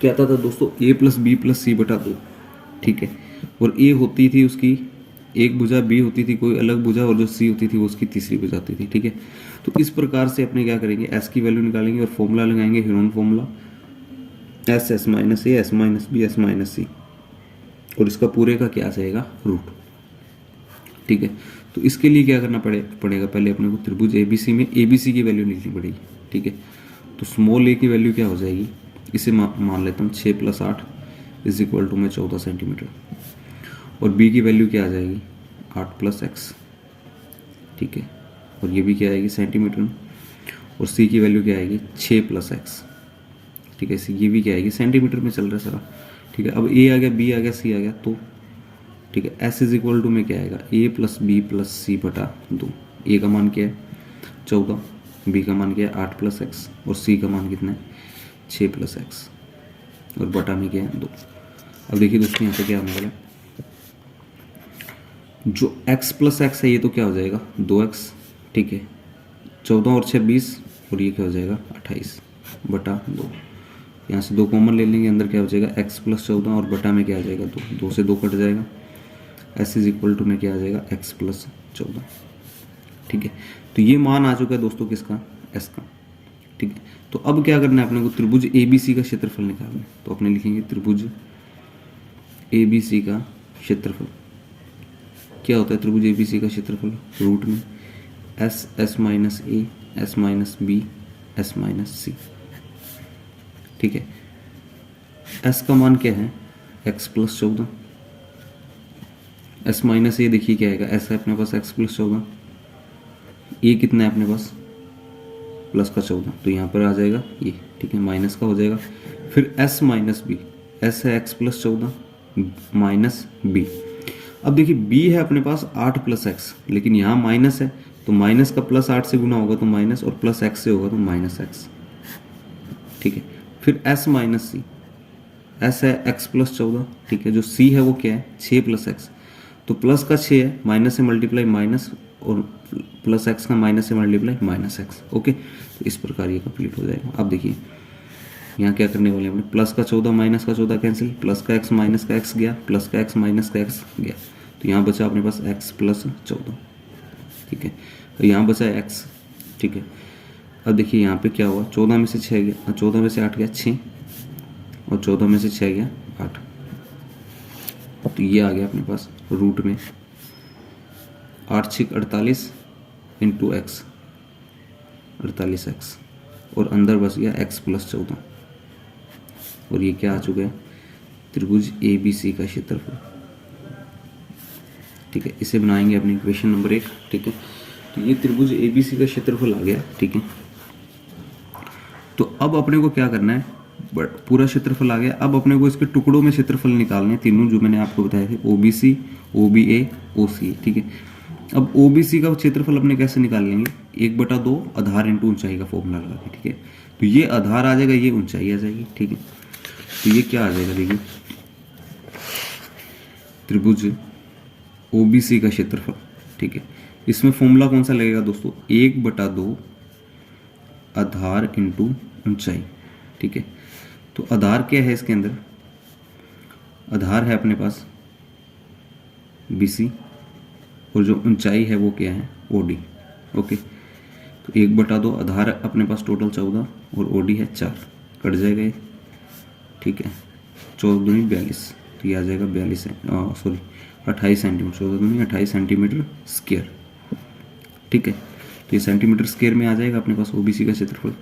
Speaker 1: क्या आता था दोस्तों, ए प्लस बी प्लस सी बटा 2, ठीक है। और ए होती थी उसकी एक भुजा, बी होती थी कोई अलग भुजा, और जो सी होती थी वो उसकी तीसरी भुजा होती थी, ठीक है। तो इस प्रकार से अपने क्या करेंगे, एस की वैल्यू निकालेंगे और फॉर्मूला लगाएंगे Heron formula, S S minus A, S minus B, S minus C, और इसका पूरे का क्या आ जाएगा, रूट, ठीक है। तो इसके लिए क्या करना पड़ेगा, पहले अपने को त्रिभुज एबीसी में एबीसी की वैल्यू लिखनी पड़ेगी, ठीक है। तो स्मॉल ए की वैल्यू क्या हो जाएगी, इसे मान लेता हूँ 6 + 8 = में 14 सेंटीमीटर। और बी की वैल्यू क्या आ जाएगी, 8 + x, ठीक है। और ये भी क्या आएगी, सेंटीमीटर में। और सी की वैल्यू क्या आएगी, 6 + x, ठीक है। ये भी क्या आएगी, सेंटीमीटर में चल रहा है सारा, ठीक है। अब ए आ गया, बी आ गया, सी आ गया, तो ठीक है, एस = में क्या आएगा, a + b + c बटा 2। ए का मान क्या है, 14, बी का मान क्या है, 8 + x, और सी का मान कितना है, 6 + x, और बटा में क्या है, 2। अब देखिए दोस्तों यहाँ पे क्या होने वाला है, जो x + x है ये तो क्या हो जाएगा, 2x, ठीक है। 14 और 6 20, और ये क्या हो जाएगा, 28 बटा 2। यहाँ से 2 कॉमन ले लेंगे, अंदर क्या हो जाएगा, x + 14, और बटा में क्या आ जाएगा, 2, 2 से 2 कट जाएगा। s = में क्या आ जाएगा, x + 14, ठीक है। तो ये मान आ चुका है दोस्तों किसका, s का, ठीक है। तो अब क्या करना है अपने को, त्रिभुज एबीसी का क्षेत्रफल निकालना है। तो अपने लिखेंगे त्रिभुज एबीसी का क्षेत्रफल क्या होता है, त्रिभुज एबीसी का क्षेत्रफल रूट में S, S minus A, S minus B, S minus C, ठीक है। एस का मान क्या है, x + 14, एस माइनस ए देखिए क्या आएगा, एस है अपने पास x + 14, ए कितना है अपने पास, प्लस का 14, तो यहाँ पर आ जाएगा ये, ठीक है, माइनस का हो जाएगा। फिर एस माइनस बी, एस है x + 14 माइनस बी। अब देखिए b है अपने पास 8 + x, लेकिन यहाँ माइनस है, तो माइनस का +8 से गुना होगा तो माइनस, और प्लस x से होगा तो माइनस x, ठीक है। फिर s माइनस सी, s है x + 14, ठीक है। जो c है वो क्या है, 6 + x, तो प्लस का 6 है, माइनस से मल्टीप्लाई माइनस, और प्लस x का माइनस से मल्टीप्लाई माइनस x, ओके। तो इस प्रकार ये कंप्लीट हो जाएगा। अब देखिए यहाँ क्या करने वाले हैं, प्लस का 14 माइनस का 14 कैंसिल, प्लस का x माइनस का x गया, प्लस का x माइनस का x गया, तो यहाँ बचा अपने पास x + 14, ठीक है। तो यहाँ बचा x, ठीक है। अब देखिए यहाँ पे क्या हुआ, 14 में से 6 गया, 14 में से 8 गया 6, और 14 में से 6 गया 8, तो ये आ गया अपने पास रूट में 8 × 6 = 48 × x, 48x, और अंदर बच गया x + 14, और ये क्या आ चुका है, त्रिभुज एबीसी का क्षेत्रफल, ठीक है। इसे बनाएंगे अपनी इक्वेशन नंबर 1, ठीक है। तो ये त्रिभुज एबीसी का क्षेत्रफल आ गया, ठीक है। तो अब अपने को क्या करना है, पूरा क्षेत्रफल आ गया। अब अपने को इसके टुकड़ों में क्षेत्रफल निकालने हैं, तीनों जो मैंने आपको बताए थे, ओबीसी, ओबीए, ओसी, ठीक है। अब ओबीसी का क्षेत्रफल अपने कैसे निकाल लेंगे, 1/2 आधार × ऊंचाई का फॉर्मूला लगा के, ठीक है। तो ये आधार आ जाएगा, ये ऊंचाई आ जाएगी, ठीक है। तो ये क्या आ जाएगा, देखिए त्रिभुज ओबीसी का क्षेत्रफल, ठीक है। इसमें फॉर्मूला कौन सा लगेगा दोस्तों, 1/2 आधार × ऊंचाई, ठीक है। तो आधार क्या है इसके अंदर, आधार है अपने पास BC, और जो ऊंचाई है वो क्या है, OD, ओके। तो 1/2 आधार अपने पास टोटल 14, और OD है 4, कट जाएगा ये, ठीक है। 14 × 42, तो ये आ जाएगा 42 है, सॉरी 28 सेंटीमीटर, 14 दूनी 28 सेंटीमीटर स्क्वायर। ठीक है, तो ये सेंटीमीटर स्क्वायर में आ जाएगा अपने पास ओबीसी का क्षेत्रफल।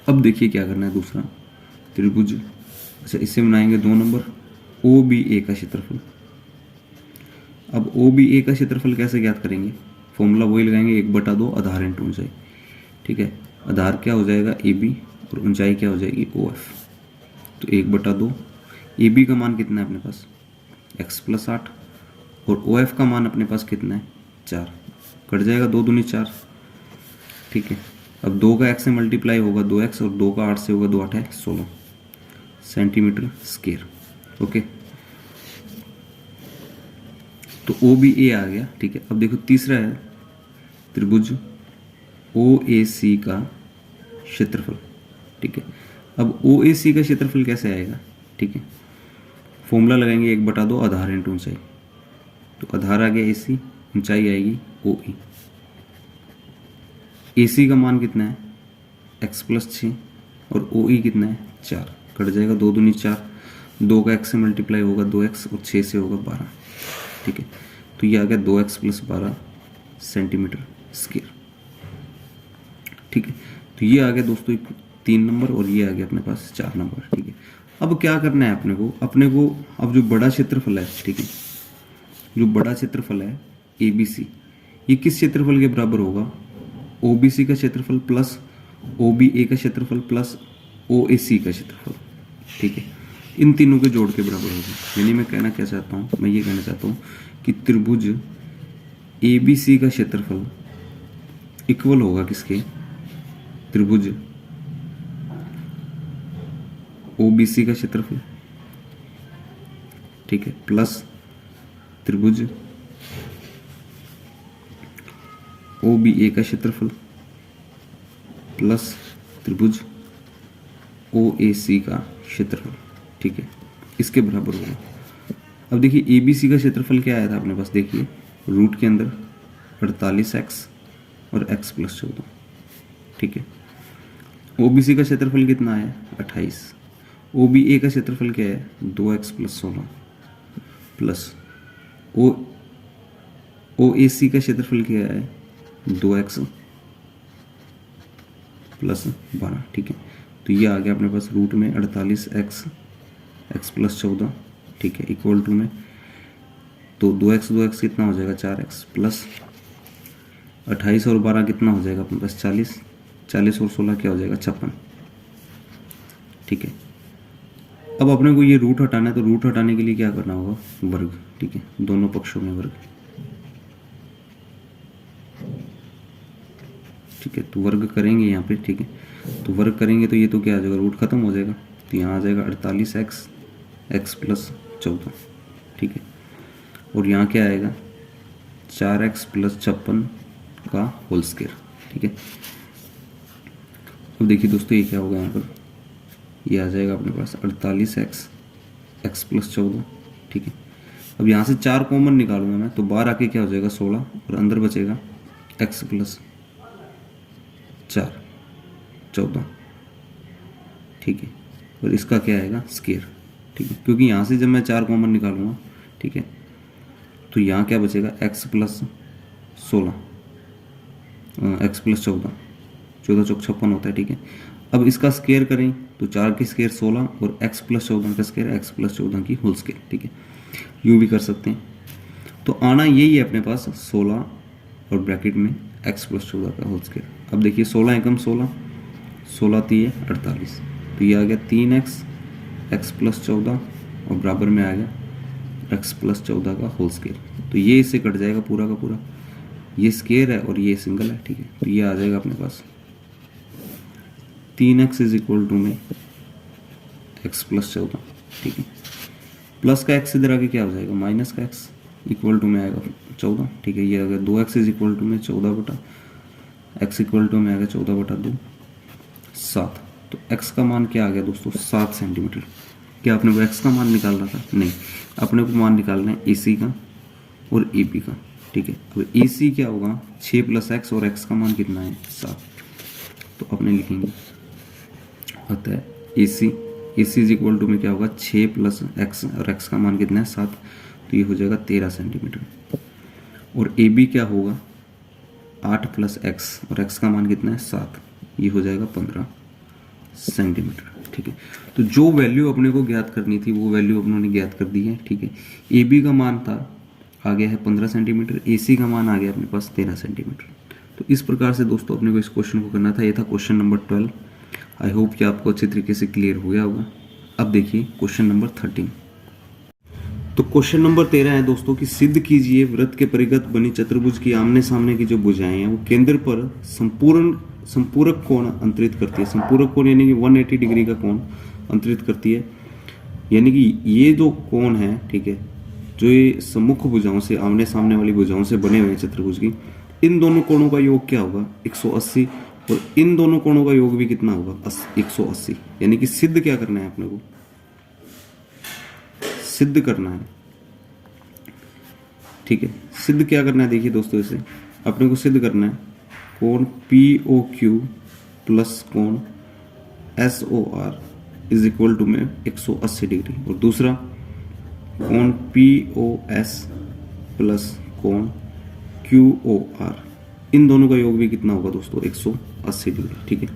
Speaker 1: अब देखिए क्या करना है, दूसरा त्रिभुज, अच्छा इससे बनाएंगे 2 नंबर ओ बी ए का क्षेत्रफल। अब ओ बी ए का क्षेत्रफल कैसे ज्ञात करेंगे, फॉर्मूला वही लगाएंगे 1/2 आधार इंटू ऊंचाई। ठीक है, आधार क्या हो जाएगा ए बी और ऊंचाई क्या हो जाएगी ओ एफ। तो 1/2 ए बी का मान कितना है अपने पास x + 8 और ओ एफ का मान अपने पास कितना है 4, कट जाएगा 2 दूनी 4। ठीक है, अब 2 का x से मल्टीप्लाई होगा 2x और 2 का 8 से होगा 2 8 है 16 सेंटीमीटर स्क्वायर। ओके, तो ओ बी ए आ गया। ठीक है, अब देखो तीसरा है त्रिभुज ओ ए सी का क्षेत्रफल। ठीक है, अब ओ ए सी का क्षेत्रफल कैसे आएगा, ठीक है, फॉर्मूला लगाएंगे 1/2 आधार इंटू ऊंचाई। तो आधार आ गया ए सी, ऊंचाई आएगी ओ ई। ए सी का मान कितना है x + 6 और ओ ई कितना है 4, कट जाएगा 2 दूनी 4, 2 का x से मल्टीप्लाई होगा 2x और 6 से होगा 12। ठीक है, तो ये आ गया 2x + 12 सेंटीमीटर स्क्वायर। ठीक है, तो ये आ गया दोस्तों 3 नंबर और ये आ गया अपने पास 4 नंबर। ठीक है, अब क्या करना है अपने को अब जो बड़ा क्षेत्रफल है, ठीक है, जो बड़ा क्षेत्रफल है ए बी सी, ये किस क्षेत्रफल के बराबर होगा, ओ बी सी का क्षेत्रफल प्लस ओ बी ए का क्षेत्रफल प्लस ओ ए सी का क्षेत्रफल। ठीक है, इन तीनों के जोड़ के बराबर होगा। यानी मैं कहना क्या चाहता हूँ, मैं ये कहना चाहता हूँ कि त्रिभुज ए बी सी का क्षेत्रफल इक्वल होगा किसके, त्रिभुज ओ बी सी का क्षेत्रफल। ठीक है, प्लस त्रिभुज ओ बी ए का क्षेत्रफल प्लस त्रिभुज ओ ए सी का क्षेत्रफल। ठीक है, इसके बराबर होगा। अब देखिए ए बी सी का क्षेत्रफल क्या आया था अपने पास, देखिए रूट के अंदर 48x और x + 14। ठीक है, ओ बी सी का क्षेत्रफल कितना है 28, ओ बी ए का क्षेत्रफल क्या है 2x + 16 प्लस ओ ए सी का क्षेत्रफल क्या है 2x + 12। ठीक है, तो ये आ गया अपने पास रूट में 48x x + 14। ठीक है, इक्वल टू में तो 2x कितना हो जाएगा 4x प्लस 28 और 12 कितना हो जाएगा अपने पास 40, 40 और 16 क्या हो जाएगा 56। ठीक है, अब अपने को ये रूट हटाना है, तो रूट हटाने के लिए क्या करना होगा वर्ग। ठीक है, दोनों पक्षों में वर्ग। ठीक है, तो वर्ग करेंगे यहाँ पे। ठीक है, तो वर्ग करेंगे तो ये तो क्या आ जाएगा, रूट खत्म हो जाएगा, तो यहाँ आ जाएगा 48x x + 14। ठीक है, और यहाँ क्या आएगा 4x + 56 का होल स्क्वायर। ठीक है, अब देखिए दोस्तों ये क्या होगा, यहाँ पर ये आ जाएगा अपने पास 48x x + 14। ठीक है, अब यहाँ से 4 कॉमन निकालूंगा मैं, तो बाहर आके क्या हो जाएगा 16 और अंदर बचेगा x + 4 14। ठीक है, और इसका क्या आएगा स्क्वायर। ठीक है, क्योंकि यहाँ से जब मैं 4 कॉमन निकालूंगा, ठीक है, तो यहाँ क्या बचेगा x + 16 x + 14, 14 चौक 56 होता है। ठीक है, अब इसका स्क्वायर करें तो 4 की स्क्वायर 16 और x + 14 का स्क्वायर x + 14 की होल स्क्वायर। ठीक है, यूँ भी कर सकते हैं। तो आना यही है अपने पास 16 और ब्रैकेट में x + 14 का होल स्क्वायर। अब देखिए 16 एकम 16, 16 3 48, तो ये आ गया 3x x + 14 और बराबर में आ गया x + 14 का होल स्क्वायर। तो ये इससे कट जाएगा पूरा का पूरा, ये स्क्वायर है और ये सिंगल है। ठीक है, तो ये आ जाएगा अपने पास 3x = में x + 14। ठीक है, प्लस का x इधर आके क्या हो जाएगा माइनस का x इक्वल टू में आएगा 14। ठीक है, ये आ गया 2x = में 14 x इक्वल टू में आएगा 14/2 7। तो x का मान क्या आ गया दोस्तों 7 सेंटीमीटर। क्या अपने को x का मान निकालना था, नहीं, अपने को मान निकालना है AC का और AB का। ठीक है, अब AC क्या होगा 6 + x और x का मान कितना है 7, तो अपने लिखेंगे होता है AC = में क्या होगा 6 + x और x का मान कितना है 7। तो ये हो जाएगा 13 सेंटीमीटर। और ए बी क्या होगा 8 + x, और x का मान कितना है 7, ये हो जाएगा 15 सेंटीमीटर। ठीक है, तो जो वैल्यू अपने को ज्ञात करनी थी वो वैल्यू अपनों ज्ञात कर दी है। ठीक है, ए बी का मान था आ गया है 15 सेंटीमीटर, ए सी का मान आ गया अपने पास 13 सेंटीमीटर। तो इस प्रकार से दोस्तों अपने को इस क्वेश्चन को करना था। ये था क्वेश्चन नंबर 12। आई होप कि आपको अच्छी तरीके से क्लियर हो गया होगा। अब देखिए क्वेश्चन नंबर 13। तो क्वेश्चन नंबर 13 है दोस्तों कि सिद्ध कीजिए वृत्त के परिगत बनी चतुर्भुज की आमने सामने की जो भुजाएं हैं वो केंद्र पर संपूरक कोण अंतरित करती है। संपूरक कोण यानी कि 180 डिग्री का कोण अंतरित करती है। यानी कि ये जो कोण है, ठीक है, जो ये सम्मुख भुजाओं से आमने सामने वाली भुजाओं से बने हुए चतुर्भुज की, इन दोनों कोणों का योग क्या होगा 180, और इन दोनों कोणों का योग भी कितना होगा 180। यानी कि सिद्ध क्या करना है अपने को, सिद्ध करना है। ठीक है, सिद्ध क्या करना है, देखिए दोस्तों इसे अपने को सिद्ध करना है कोण POQ प्लस कोण SOR इज इक्वल टू में 180 डिग्री, और दूसरा कोण POS प्लस कोण QOR, इन दोनों का योग भी कितना होगा दोस्तों 180 डिग्री। ठीक है,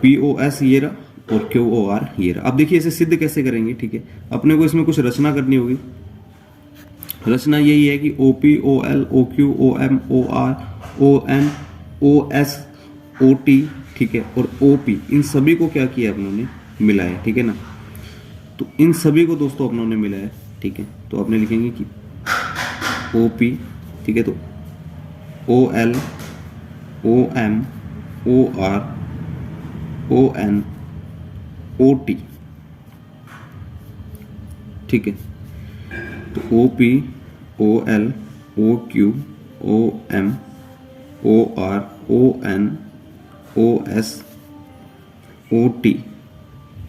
Speaker 1: POS ये रहा और QOR ये रहा। अब देखिए इसे सिद्ध कैसे करेंगे। ठीक है, अपने को इसमें कुछ रचना करनी होगी। रचना यही है कि OP OL OQ OM OR ON OS OT, ठीक है, और OP, इन सभी को क्या किया अपनों ने मिलाया। ठीक है ना, तो इन सभी को दोस्तों अपनों ने मिलाया। ठीक है, तो आपने लिखेंगे कि OP, ठीक है, तो OL OM OR ON OT, ठीक है, तो OP OL OQ OM OR ON OS OT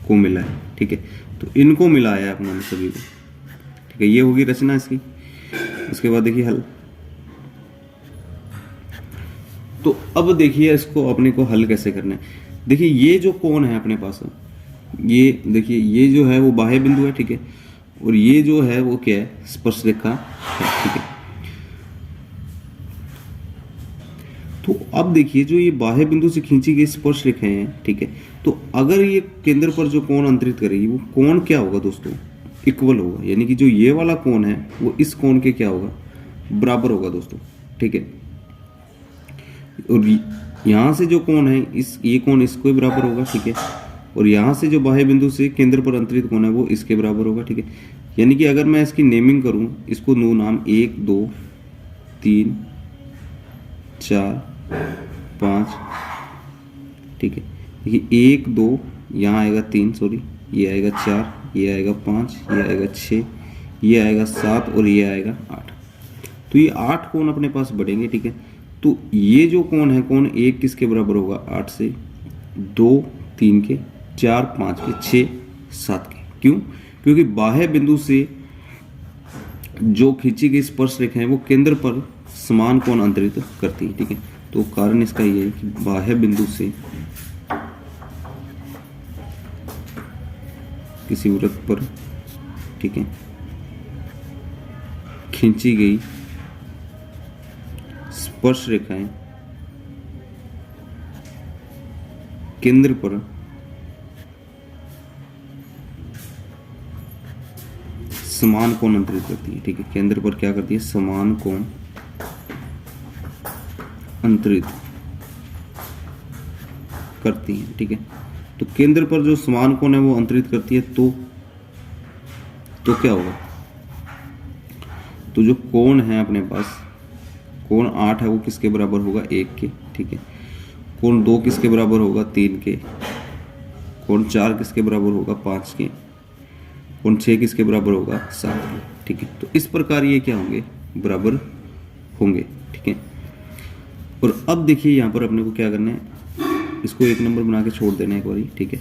Speaker 1: को मिला है। ठीक है, तो इनको मिलाया है अपनों ने सभी को। ठीक है, ये होगी रचना इसकी। उसके बाद देखिए हल। तो अब देखिए इसको अपने को हल कैसे करना है। देखिए ये जो कोण है अपने पास, ये देखिए ये जो है वो बाह्य बिंदु है। ठीक है, और ये जो है वो क्या है स्पर्श रेखा है। ठीक है, तो अब देखिए जो ये बाह्य बिंदु से खींची गई स्पर्श रेखाएं हैं, ठीक है, तो अगर ये केंद्र पर जो कोण अंतरित करेगी वो कोण क्या होगा दोस्तों इक्वल होगा। यानी कि जो ये वाला कोण है वो इस कोण के क्या होगा बराबर होगा दोस्तों। ठीक है, और यहाँ से जो कोण है ये कोण इसको बराबर होगा। ठीक है, और यहाँ से जो बाह्य बिंदु से केंद्र पर अंतरित कोण है वो इसके बराबर होगा। ठीक है, यानी कि अगर मैं इसकी नेमिंग करूँ, इसको नो नाम 1 2 3 4 5, ठीक है, देखिए 1 2 यहाँ आएगा 3, सॉरी ये आएगा 4, ये आएगा 5, ये आएगा 6, ये आएगा 7 और ये आएगा 8। तो ये 8 कोण अपने पास बढ़ेंगे। ठीक है, तो ये जो कोण है कोण 1 किसके बराबर होगा 8 से, 2 3 के, 4 5 के, 6 7 के। क्यों? क्योंकि बाह्य बिंदु से जो खींची गई स्पर्श रेखाएं वो केंद्र पर समान कोण अंतरित करती है। ठीक है, तो कारण इसका ये है कि बाह्य बिंदु से किसी वृत्त पर, ठीक है, खींची गई स्पर्श रेखाएं केंद्र पर समान कोण अंतरित करती है। ठीक है, केंद्र पर क्या करती है समान कोण अंतरित करती है। ठीक है, तो केंद्र पर जो समान कोण है वो अंतरित करती है, तो क्या होगा, तो जो कोण है अपने पास कोण 8 है वो किसके बराबर होगा 1 के। ठीक है, कोण 2 किसके बराबर होगा 3 के, कोण 4 किसके बराबर होगा 5 के, कोण 6 किसके बराबर होगा 7 के। ठीक है, तो इस प्रकार ये क्या होंगे बराबर होंगे। ठीक है, और अब देखिए यहाँ पर अपने को क्या करना है, इसको 1 नंबर बना के छोड़ देना है एक बारी। ठीक है,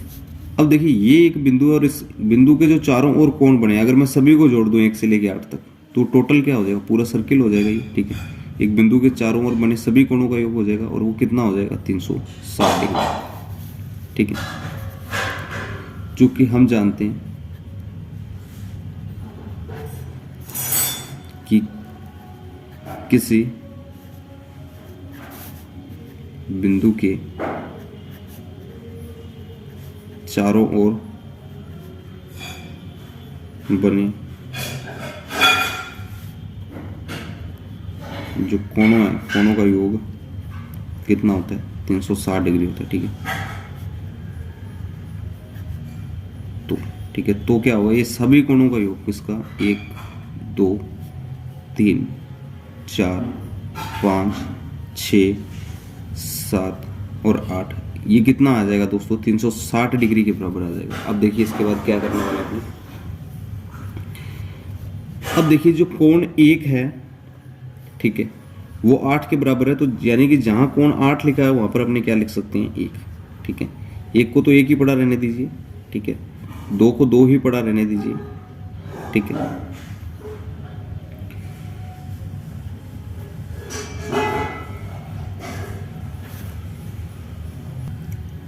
Speaker 1: अब देखिए ये एक बिंदु है और इस बिंदु के जो चारों ओर कोण बने, अगर मैं सभी को जोड़ दूं 1 से लेके 8 तक, तो टोटल क्या हो जाएगा पूरा सर्किल हो जाएगा ये। ठीक है, एक बिंदु के चारों ओर बने सभी कोणों का योग हो जाएगा और वो कितना हो जाएगा 360 डिग्री। ठीक है, जो कि हम जानते हैं कि किसी बिंदु के चारों ओर बने जो कोणों है, कोणों का योग कितना होता है? 360 डिग्री होता है। ठीक है, तो ठीक है, तो क्या होगा? ये सभी कोणों का योग किसका? 1 2 3 4 5 6 7 और 8, ये कितना आ जाएगा दोस्तों? 360 डिग्री के बराबर आ जाएगा। अब देखिए इसके बाद क्या करने वाला है। अब देखिए जो कोण 1 है, ठीक है, वो 8 के बराबर है, तो यानी कि जहां कोण 8 लिखा है वहां पर अपने क्या लिख सकते हैं? 1। ठीक है, 1 को तो 1 ही पड़ा रहने दीजिए। ठीक है, 2 को 2 ही पड़ा रहने दीजिए। ठीक है,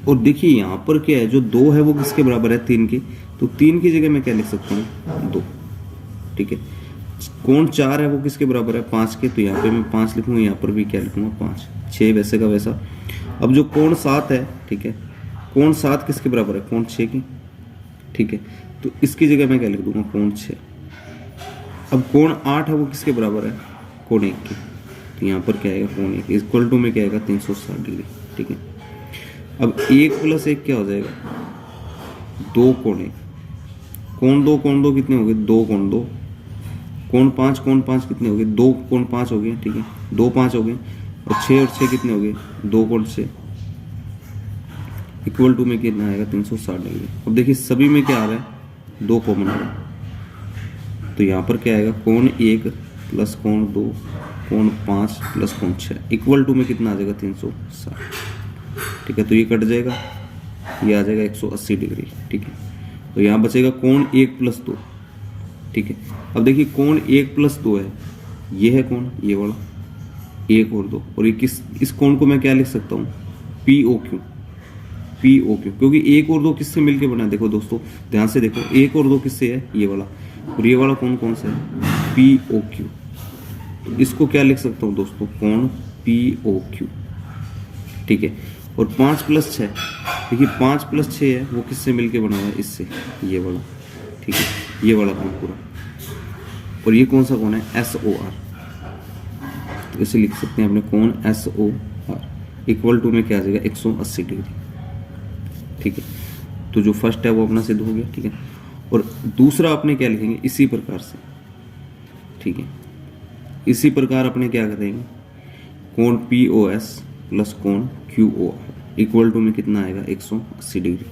Speaker 1: और देखिए यहां पर क्या है, जो 2 है वो किसके बराबर है? 3 की, तो 3 की जगह मैं क्या लिख सकता हूँ? 2। ठीक है, कोण 4 है वो किसके बराबर है? 5 के, तो यहाँ पे मैं 5 लिखूंगा, यहाँ पर भी क्या लिखूंगा? 5। 6 वैसे का वैसा। अब जो कोण 7 है, ठीक है, कोण 7 किसके बराबर है? कोण 6 की। ठीक है, तो इसकी जगह मैं क्या लिख दूंगा? कोण 6। अब कोण 8 है वो किसके बराबर है? कोण 1 की, तो यहाँ पर क्या आएगा? कोण 1 इक्वल टू में क्या आएगा? 360 डिग्री। ठीक है, अब 1 + 1 क्या हो जाएगा? 2 कोण 1। कोण 2 कितने हो गए? 2 कोण 2। कोण 5 कितने हो गए? 2 कोण 5 हो गए। ठीक है, 2 5 हो गए, और 6 और 6 कितने हो गए? 2 कोण 6 इक्वल टू में कितना आएगा? 360 डिग्री। अब देखिए सभी में क्या आ रहा है? 2 कॉमन आ रहा है, तो यहाँ पर क्या आएगा? कोण 1 + कोण 2 कोण 5 + कोण 6 इक्वल टू में कितना आ जाएगा? 360। ठीक है, तो ये कट जाएगा, ये आ जाएगा 180 डिग्री। ठीक है, तो यहाँ बचेगा कोण 1 + 2। ठीक है, अब देखिए कोण 1 + 2 है, ये है कोण, ये वाला 1 और 2, और ये इस कोण को मैं क्या लिख सकता हूँ? POQ। क्योंकि 1 और 2 किससे मिलके बना है? देखो दोस्तों ध्यान से देखो, 1 और 2 किससे है? ये वाला, और ये वाला कोण कौन सा है? POQ। तो इसको क्या लिख सकता हूँ दोस्तों? कोण POQ। ठीक है, और 5 + 6, देखिए 5 + 6 है वो किससे मिलके बना हुआ है? इससे, ये वाला। ठीक है, ये वाला कोण पूरा, और ये कौन सा कोण है? SOR। तो इसे लिख सकते हैं अपने कोण SOR इक्वल टू में क्या आ जाएगा? 180 डिग्री। ठीक है, तो जो फर्स्ट है वो अपना सिद्ध हो गया। ठीक है, और दूसरा अपने क्या लिखेंगे? इसी प्रकार से। ठीक है, इसी प्रकार अपने क्या करेंगे? कोण POS + कोण QOR इक्वल टू में कितना आएगा? 180 डिग्री।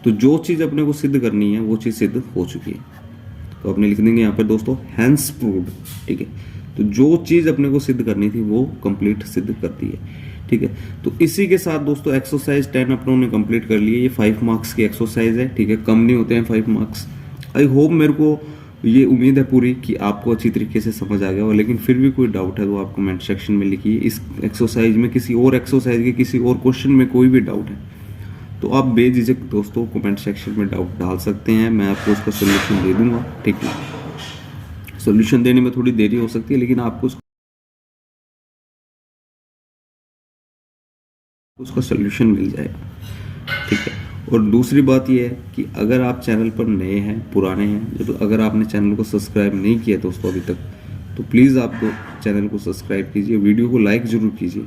Speaker 1: तो जो चीज अपने को सिद्ध करनी है वो चीज सिद्ध हो चुकी है, तो अपने लिख देंगे यहाँ पर दोस्तों हैंस प्रूव्ड। ठीक है, तो जो चीज अपने को सिद्ध करनी थी वो कंप्लीट सिद्ध कर दी है। ठीक है, तो इसी के साथ दोस्तों एक्सरसाइज 10 अपनों ने कंप्लीट कर ली है। ये 5 मार्क्स की एक्सरसाइज है। ठीक है, कम नहीं होते हैं 5 मार्क्स। आई होप, मेरे को ये उम्मीद है पूरी कि आपको अच्छी तरीके से समझ आ गया हो, लेकिन फिर भी कोई डाउट है तो आप कमेंट सेक्शन में लिखिए। इस एक्सरसाइज में, किसी और एक्सरसाइज के किसी और क्वेश्चन में कोई भी डाउट है तो आप बेझिझक दोस्तों कमेंट सेक्शन में डाउट डाल सकते हैं, मैं आपको उसका सोल्यूशन दे दूंगा। ठीक है, सोल्यूशन देने में थोड़ी देरी हो सकती है, लेकिन आपको उसका सोल्यूशन मिल जाएगा। ठीक है, और दूसरी बात यह है कि अगर आप चैनल पर नए हैं, पुराने हैं, तो अगर आपने चैनल को सब्सक्राइब नहीं किया दोस्तों अभी तक, तो प्लीज़ आप चैनल को सब्सक्राइब कीजिए, वीडियो को लाइक ज़रूर कीजिए।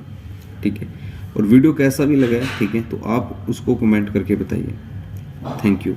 Speaker 1: ठीक है, और वीडियो कैसा भी लगा है, ठीक है, तो आप उसको कमेंट करके बताइए। Thank you.